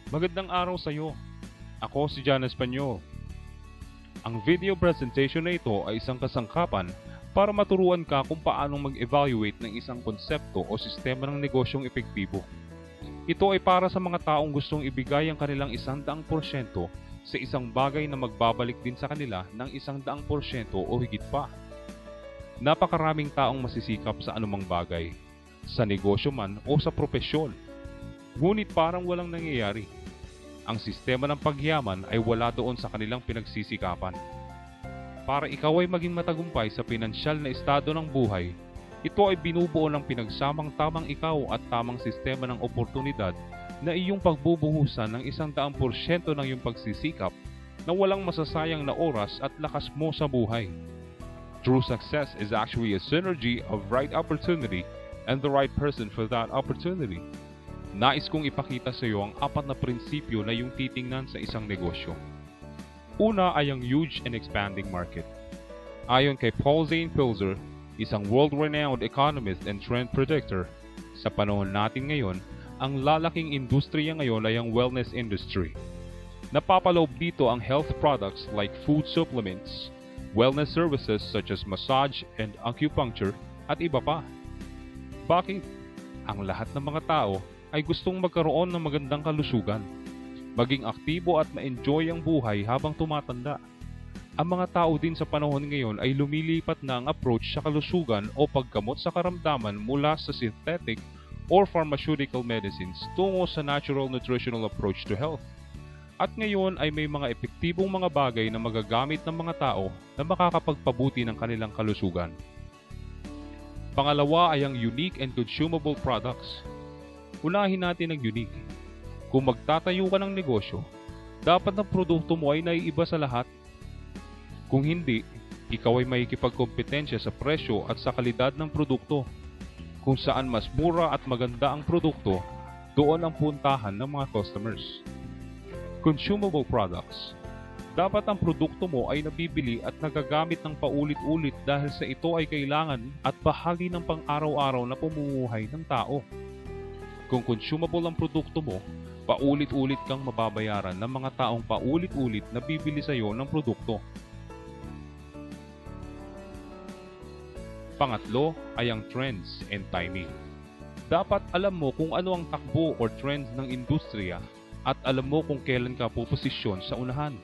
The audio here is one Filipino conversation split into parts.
Magandang araw sa iyo. Ako si John Espanyol. Ang video presentation na ito ay isang kasangkapan para maturuan ka kung paanong mag-evaluate ng isang konsepto o sistema ng negosyong epektibo. Ito ay para sa mga taong gustong ibigay ang kanilang 100% sa isang bagay na magbabalik din sa kanila ng 100% o higit pa. Napakaraming taong masisikap sa anumang bagay, sa negosyo man o sa propesyon. Ngunit parang walang nangyayari. Ang sistema ng pagyaman ay wala doon sa kanilang pinagsisikapan. Para ikaw ay maging matagumpay sa pinansyal na estado ng buhay, ito ay binubuo ng pinagsamang tamang ikaw at tamang sistema ng oportunidad na iyong pagbubuhusan ng 100% ng iyong pagsisikap na walang masasayang na oras at lakas mo sa buhay. True success is actually a synergy of right opportunity and the right person for that opportunity. Nais kong ipakita sa iyo ang 4 na prinsipyo na iyong titingnan sa isang negosyo. Una ay ang huge and expanding market. Ayon kay Paul Zane Pilzer, isang world-renowned economist and trend predictor, sa panahon natin ngayon, ang lalaking industriya ngayon ay ang wellness industry. Napapaloob dito ang health products like food supplements, wellness services such as massage and acupuncture, at iba pa. Bakit? Ang lahat ng mga tao ay gustong magkaroon ng magandang kalusugan, maging aktibo at ma-enjoy ang buhay habang tumatanda. Ang mga tao din sa panahon ngayon ay lumilipat na ang approach sa kalusugan o paggamot sa karamdaman mula sa synthetic or pharmaceutical medicines tungo sa natural nutritional approach to health. At ngayon ay may mga epektibong mga bagay na magagamit ng mga tao na makakapagpabuti ng kanilang kalusugan. Pangalawa ay ang unique and consumable products. Unahin natin ang unique. Kung magtatayo ka ng negosyo, dapat ang produkto mo ay naiiba sa lahat. Kung hindi, ikaw ay makikipagkompetensya sa presyo at sa kalidad ng produkto. Kung saan mas mura at maganda ang produkto, doon ang puntahan ng mga customers. Consumable products. Dapat ang produkto mo ay nabibili at nagagamit ng paulit-ulit dahil sa ito ay kailangan at bahagi ng pang-araw-araw na pamumuhay ng tao. Kung consumable ang produkto mo, paulit-ulit kang mababayaran ng mga taong paulit-ulit na bibili sa iyo ng produkto. Pangatlo ay ang trends and timing. Dapat alam mo kung ano ang takbo or trends ng industriya at alam mo kung kailan ka puposisyon sa unahan.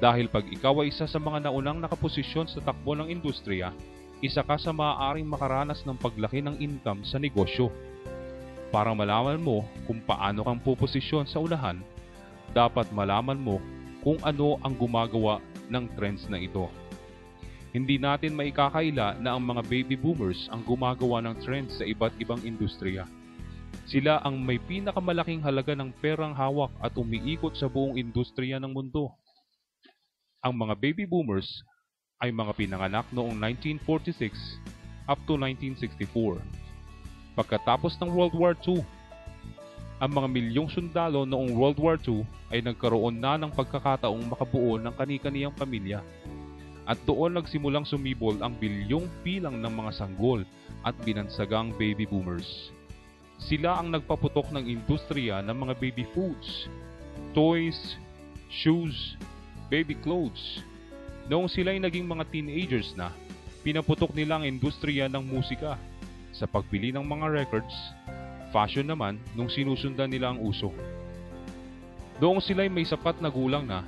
Dahil pag ikaw ay isa sa mga naunang nakaposisyon sa takbo ng industriya, isa ka sa maaaring makaranas ng paglaki ng income sa negosyo. Para malaman mo kung paano kang puposisyon sa unahan, dapat malaman mo kung ano ang gumagawa ng trends na ito. Hindi natin maikakaila na ang mga baby boomers ang gumagawa ng trends sa iba't ibang industriya. Sila ang may pinakamalaking halaga ng perang hawak at umiikot sa buong industriya ng mundo. Ang mga baby boomers ay mga pinanganak noong 1946 up to 1964. Pagkatapos ng World War II, ang mga milyong sundalo noong World War II ay nagkaroon na ng pagkakataong makabuo ng kani-kaniyang pamilya. At doon nagsimulang sumibol ang bilyong bilang ng mga sanggol at binansagang baby boomers. Sila ang nagpaputok ng industriya ng mga baby foods, toys, shoes, baby clothes. Noong sila ay naging mga teenagers na, pinaputok nila ang industriya ng musika sa pagbili ng mga records, fashion naman nung sinusundan nila ang uso. Noong sila'y may sapat na gulang na,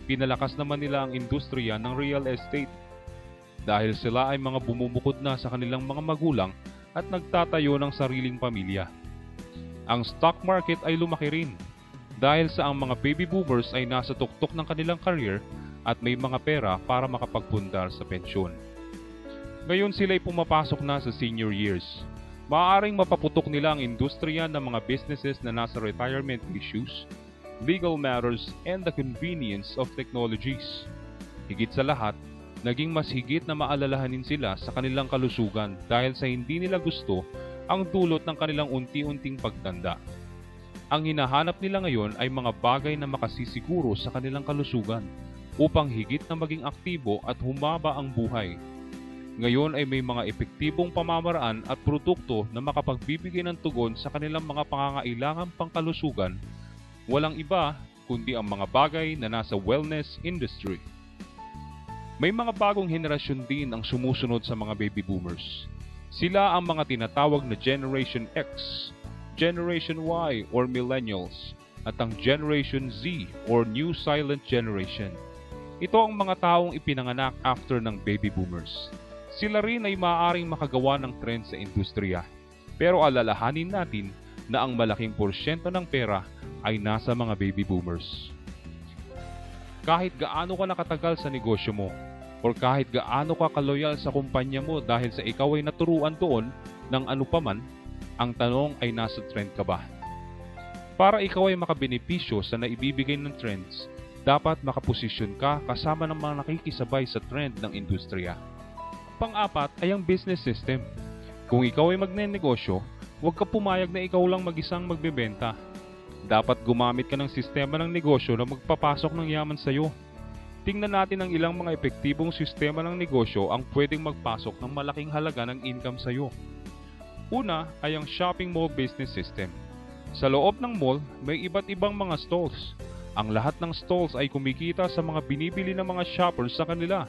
pinalakas naman nila ang industriya ng real estate dahil sila ay mga bumubukod na sa kanilang mga magulang at nagtatayo ng sariling pamilya. Ang stock market ay lumaki rin dahil sa ang mga baby boomers ay nasa tuktok ng kanilang career at may mga pera para makapagpundar sa pensyon. Ngayon sila'y pumapasok na sa senior years. Maaaring mapaputok nila ang industriya ng mga businesses na nasa retirement issues, legal matters, and the convenience of technologies. Higit sa lahat, naging mas higit na maalalahanin sila sa kanilang kalusugan dahil sa hindi nila gusto ang dulot ng kanilang unti-unting pagtanda. Ang hinahanap nila ngayon ay mga bagay na makasisiguro sa kanilang kalusugan upang higit na maging aktibo at humaba ang buhay. Ngayon ay may mga epektibong pamamaraan at produkto na makapagbibigay ng tugon sa kanilang mga pangangailangang pangkalusugan Walang iba kundi ang mga bagay na nasa wellness industry. May mga bagong henerasyon din ang sumusunod sa mga baby boomers. Sila ang mga tinatawag na Generation X, Generation Y or Millennials, at ang Generation Z or New Silent Generation. Ito ang mga taong ipinanganak after ng baby boomers. Sila rin ay maaaring makagawa ng trend sa industriya. Pero alalahanin natin na ang malaking porsyento ng pera ay nasa mga baby boomers. Kahit gaano ka nakatagal sa negosyo mo, or kahit gaano ka kaloyal sa kumpanya mo dahil sa ikaw ay naturuan doon ng ano paman, ang tanong ay nasa trend ka ba? Para ikaw ay makabenepisyo sa naibibigay ng trends, dapat makaposisyon ka kasama ng mga nakikisabay sa trend ng industriya. Pang-apat ay ang business system. Kung ikaw ay magnenegosyo, huwag ka pumayag na ikaw lang mag-isang magbebenta. Dapat gumamit ka ng sistema ng negosyo na magpapasok ng yaman sa iyo. Tingnan natin ang ilang mga epektibong sistema ng negosyo ang pwedeng magpasok ng malaking halaga ng income sa iyo. Una ay ang shopping mall business system. Sa loob ng mall, may iba't ibang mga stalls. Ang lahat ng stalls ay kumikita sa mga binibili ng mga shoppers sa kanila.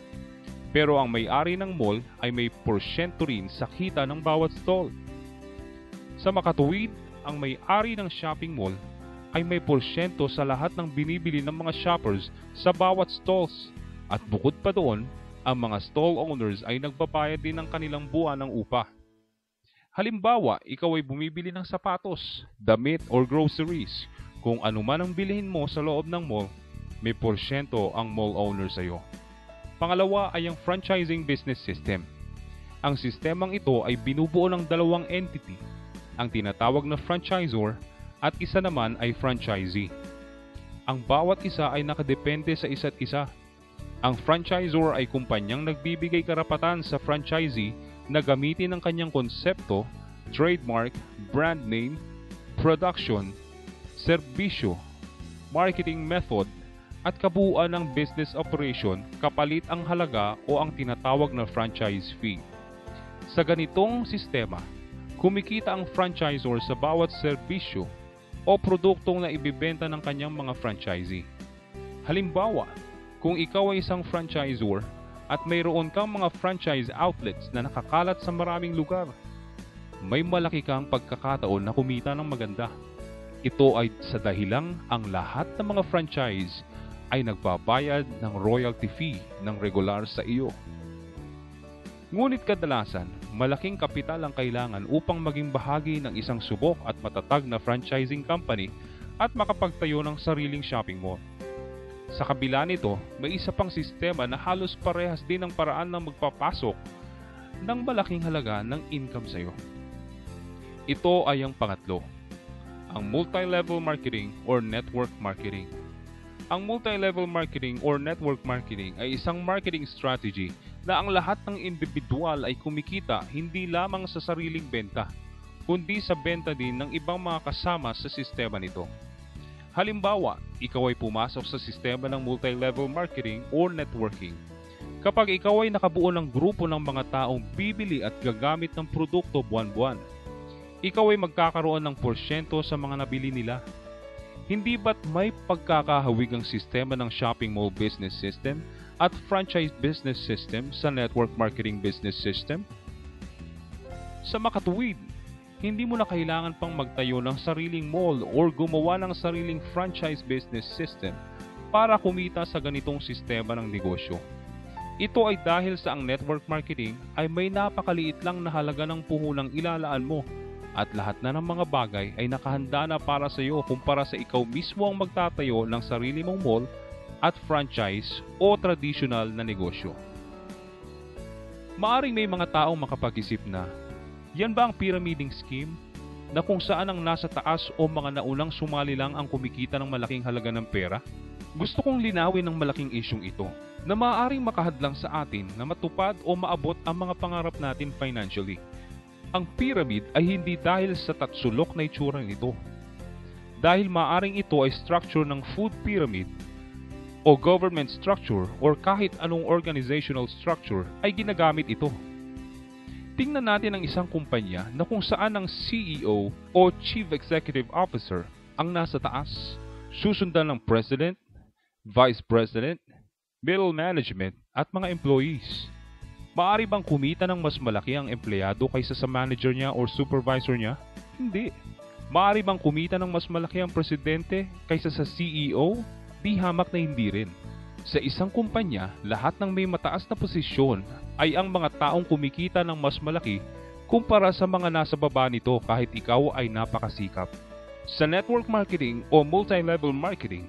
Pero ang may-ari ng mall ay may porsyento rin sa kita ng bawat stall. Sa makatuwid, ang may-ari ng shopping mall ay may porsyento sa lahat ng binibili ng mga shoppers sa bawat stalls. At bukod pa doon, ang mga stall owners ay nagbabayad din ng kanilang buwan ng upa. Halimbawa, ikaw ay bumibili ng sapatos, damit or groceries. Kung ano man ang bilhin mo sa loob ng mall, may porsyento ang mall owner sa iyo. Pangalawa ay ang franchising business system. Ang sistemang ito ay binubuo ng dalawang entity, ang tinatawag na franchisor at isa naman ay franchisee. Ang bawat isa ay nakadepende sa isa't isa. Ang franchisor ay kumpanyang nagbibigay karapatan sa franchisee na gamitin ang kanyang konsepto, trademark, brand name, production, serbisyo, marketing method, at kabuuan ng business operation kapalit ang halaga o ang tinatawag na franchise fee. Sa ganitong sistema, kumikita ang franchisor sa bawat serbisyo o produktong na ibibenta ng kanyang mga franchisee. Halimbawa, kung ikaw ay isang franchisor at mayroon kang mga franchise outlets na nakakalat sa maraming lugar, may malaki kang pagkakataon na kumita ng maganda. Ito ay sa dahilang ang lahat ng mga franchise ay nagbabayad ng royalty fee ng regular sa iyo. Ngunit kadalasan, malaking kapital ang kailangan upang maging bahagi ng isang subok at matatag na franchising company at makapagtayo ng sariling shopping mall. Sa kabila nito, may isa pang sistema na halos parehas din ang paraan ng magpapasok ng malaking halaga ng income sa iyo. Ito ay ang pangatlo, ang multi-level marketing or network marketing. Ang multi-level marketing or network marketing ay isang marketing strategy na ang lahat ng individual ay kumikita hindi lamang sa sariling benta, kundi sa benta din ng ibang mga kasama sa sistema nito. Halimbawa, ikaw ay pumasok sa sistema ng multi-level marketing or networking. Kapag ikaw ay nakabuo ng grupo ng mga taong bibili at gagamit ng produkto buwan-buwan, ikaw ay magkakaroon ng porsyento sa mga nabili nila. Hindi ba't may pagkakahawig ang sistema ng shopping mall business system at franchise business system sa network marketing business system? Sa makatuwid, hindi mo na kailangan pang magtayo ng sariling mall or gumawa ng sariling franchise business system para kumita sa ganitong sistema ng negosyo. Ito ay dahil sa ang network marketing ay may napakaliit lang na halaga ng puhunang ilalaan mo at lahat na ng mga bagay ay nakahanda na para sa iyo kumpara sa ikaw mismo ang magtatayo ng sarili mong mall at franchise o traditional na negosyo. Maaring may mga taong makapag-isip na, yan ba ang pyramiding scheme na kung saan ang nasa taas o mga naunang sumali lang ang kumikita ng malaking halaga ng pera? Gusto kong linawin ng malaking isyong ito na maaaring makahadlang sa atin na matupad o maabot ang mga pangarap natin financially. Ang pyramid ay hindi dahil sa tatsulok na itsura nito. Dahil maaring ito ay structure ng food pyramid o government structure or kahit anong organizational structure ay ginagamit ito. Tingnan natin ang isang kumpanya na kung saan ang CEO o Chief Executive Officer ang nasa taas Susundan ng President, Vice President, Middle Management at mga employees. Maaari bang kumita ng mas malaki ang empleyado kaysa sa manager niya or supervisor niya? Hindi. Maaari bang kumita ng mas malaki ang presidente kaysa sa CEO? Di hamak na hindi rin. Sa isang kumpanya, lahat ng may mataas na posisyon ay ang mga taong kumikita ng mas malaki kumpara sa mga nasa baba nito kahit ikaw ay napakasikap. Sa network marketing o multi-level marketing,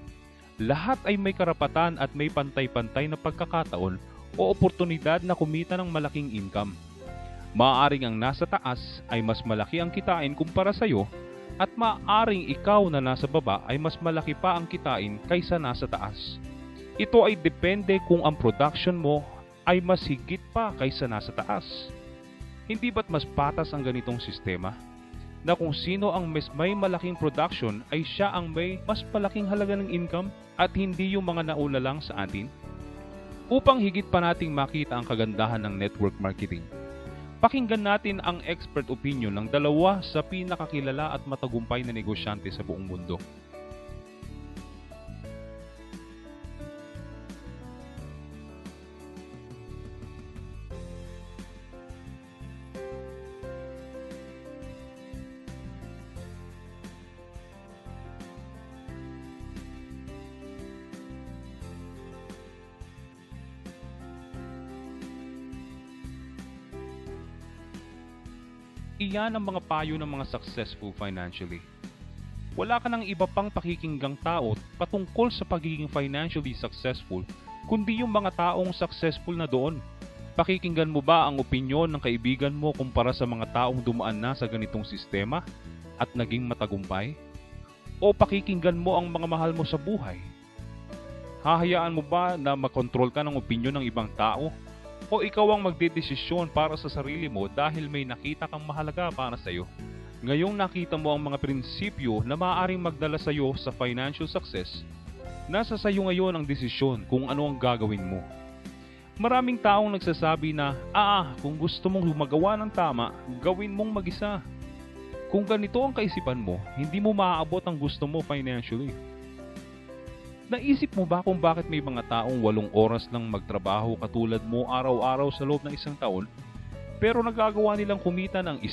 lahat ay may karapatan at may pantay-pantay na pagkakataon o oportunidad na kumita ng malaking income. Maaaring ang nasa taas ay mas malaki ang kitain kumpara sa iyo at maaaring ikaw na nasa baba ay mas malaki pa ang kitain kaysa nasa taas. Ito ay depende kung ang production mo ay mas higit pa kaysa nasa taas. Hindi ba't mas patas ang ganitong sistema? Na kung sino ang may malaking production ay siya ang may mas malaking halaga ng income at hindi yung mga nauna lang sa atin? Upang higit pa nating makita ang kagandahan ng network marketing, pakinggan natin ang expert opinion ng dalawa sa pinakakilala at matagumpay na negosyante sa buong mundo. Iyan ang mga payo ng mga successful financially. Wala ka ng iba pang pakikinggang tao patungkol sa pagiging financially successful, kundi yung mga taong successful na doon. Pakikinggan mo ba ang opinyon ng kaibigan mo kumpara sa mga taong dumaan na sa ganitong sistema at naging matagumpay? O pakikinggan mo ang mga mahal mo sa buhay? Hahayaan mo ba na makontrol ka ng opinyon ng ibang tao? O ikaw ang magdedesisyon para sa sarili mo dahil may nakita kang mahalaga para sa iyo? Ngayong nakita mo ang mga prinsipyo na maaaring magdala sa iyo sa financial success, nasa sa iyo ngayon ang desisyon kung ano ang gagawin mo. Maraming taong nagsasabi na, kung gusto mong lumagawa ng tama, gawin mong mag-isa. Kung ganito ang kaisipan mo, hindi mo maaabot ang gusto mo financially. Naisip mo ba kung bakit may mga taong 8 oras lang magtrabaho katulad mo araw-araw sa loob ng isang taon, pero nagagawa nilang kumita ng 1,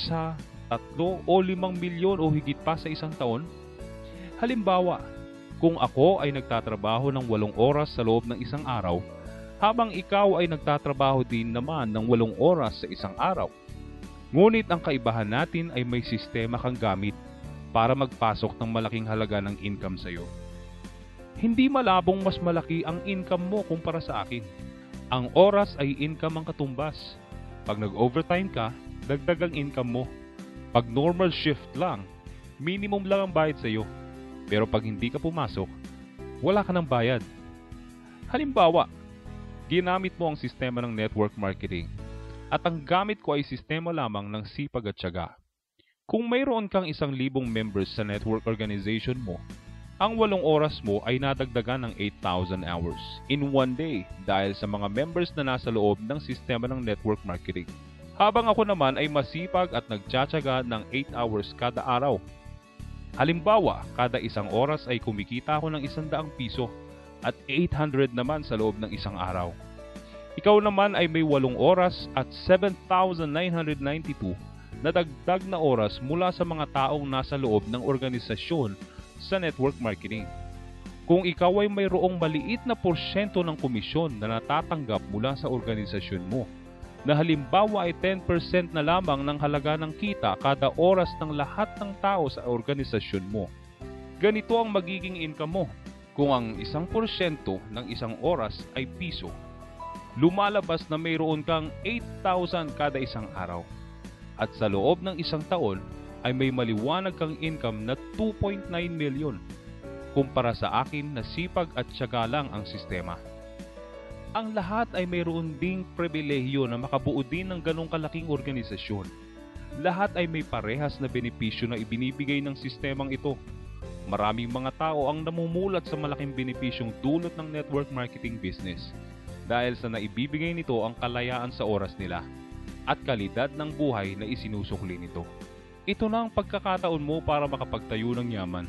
3 o 5 milyon o higit pa sa isang taon? Halimbawa, kung ako ay nagtatrabaho ng 8 oras sa loob ng isang araw, habang ikaw ay nagtatrabaho din naman ng 8 oras sa isang araw. Ngunit ang kaibahan natin ay may sistema kang gamit para magpasok ng malaking halaga ng income sa iyo. Hindi malabong mas malaki ang income mo kumpara sa akin. Ang oras ay income ang katumbas. Pag nag-overtime ka, dagdag ang income mo. Pag normal shift lang, minimum lang ang bayad sa iyo. Pero pag hindi ka pumasok, wala ka ng bayad. Halimbawa, ginamit mo ang sistema ng network marketing at ang gamit ko ay sistema lamang ng sipag at tiyaga. Kung mayroon kang 1,000 members sa network organization mo, ang 8 oras mo ay nadagdagan ng 8,000 hours in one day dahil sa mga members na nasa loob ng sistema ng network marketing. Habang ako naman ay masipag at nagtsatsaga ng 8 hours kada araw. Halimbawa, kada 1 oras ay kumikita ako ng 100 piso at 800 naman sa loob ng isang araw. Ikaw naman ay may 8 oras at 7,992 na dagdag na oras mula sa mga taong nasa loob ng organisasyon sa network marketing. Kung ikaw ay mayroong maliit na porsyento ng komisyon na natatanggap mula sa organisasyon mo, na halimbawa ay 10% na lamang ng halaga ng kita kada oras ng lahat ng tao sa organisasyon mo, ganito ang magiging income mo. Kung ang 1% ng 1 oras ay piso, lumalabas na mayroon kang 8,000 kada isang araw. At sa loob ng isang taon, ay may maliwanag kang income na 2.9 million kumpara sa akin na sipag at tiyaga lang ang sistema. Ang lahat ay mayroon ding pribilehiyo na makabuo din ng ganong kalaking organisasyon. Lahat ay may parehas na benepisyo na ibinibigay ng sistemang ito. Maraming mga tao ang namumulat sa malaking benepisyong dulot ng network marketing business dahil sa naibibigay nito ang kalayaan sa oras nila at kalidad ng buhay na isinusukli nito. Ito na ang pagkakataon mo para makapagtayo ng yaman.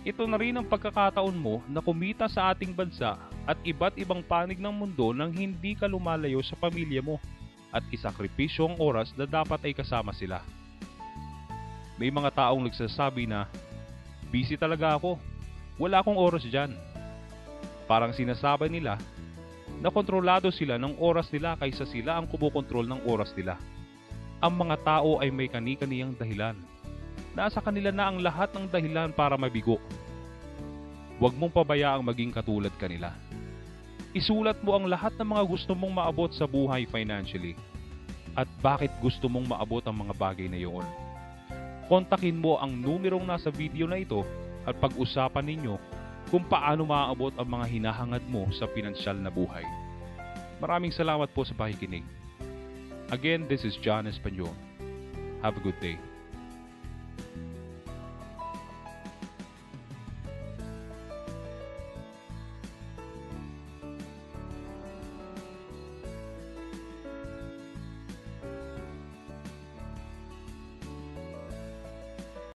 Ito na rin ang pagkakataon mo na kumita sa ating bansa at iba't ibang panig ng mundo nang hindi ka lumalayo sa pamilya mo at isakripisyo ang oras na dapat ay kasama sila. May mga taong nagsasabi na, busy talaga ako, wala akong oras dyan. Parang sinasabi nila na kontrolado sila ng oras nila kaysa sila ang kumukontrol ng oras nila. Ang mga tao ay may kani-kaniyang dahilan. Nasa kanila na ang lahat ng dahilan para mabigo. Huwag mong pabayaang maging katulad kanila. Isulat mo ang lahat ng mga gusto mong maabot sa buhay financially at bakit gusto mong maabot ang mga bagay na iyon. Kontakin mo ang numerong nasa video na ito at pag-usapan ninyo kung paano maaabot ang mga hinahangad mo sa pinansyal na buhay. Maraming salamat po sa pakikinig. Again, this is John Espanyol. Have a good day.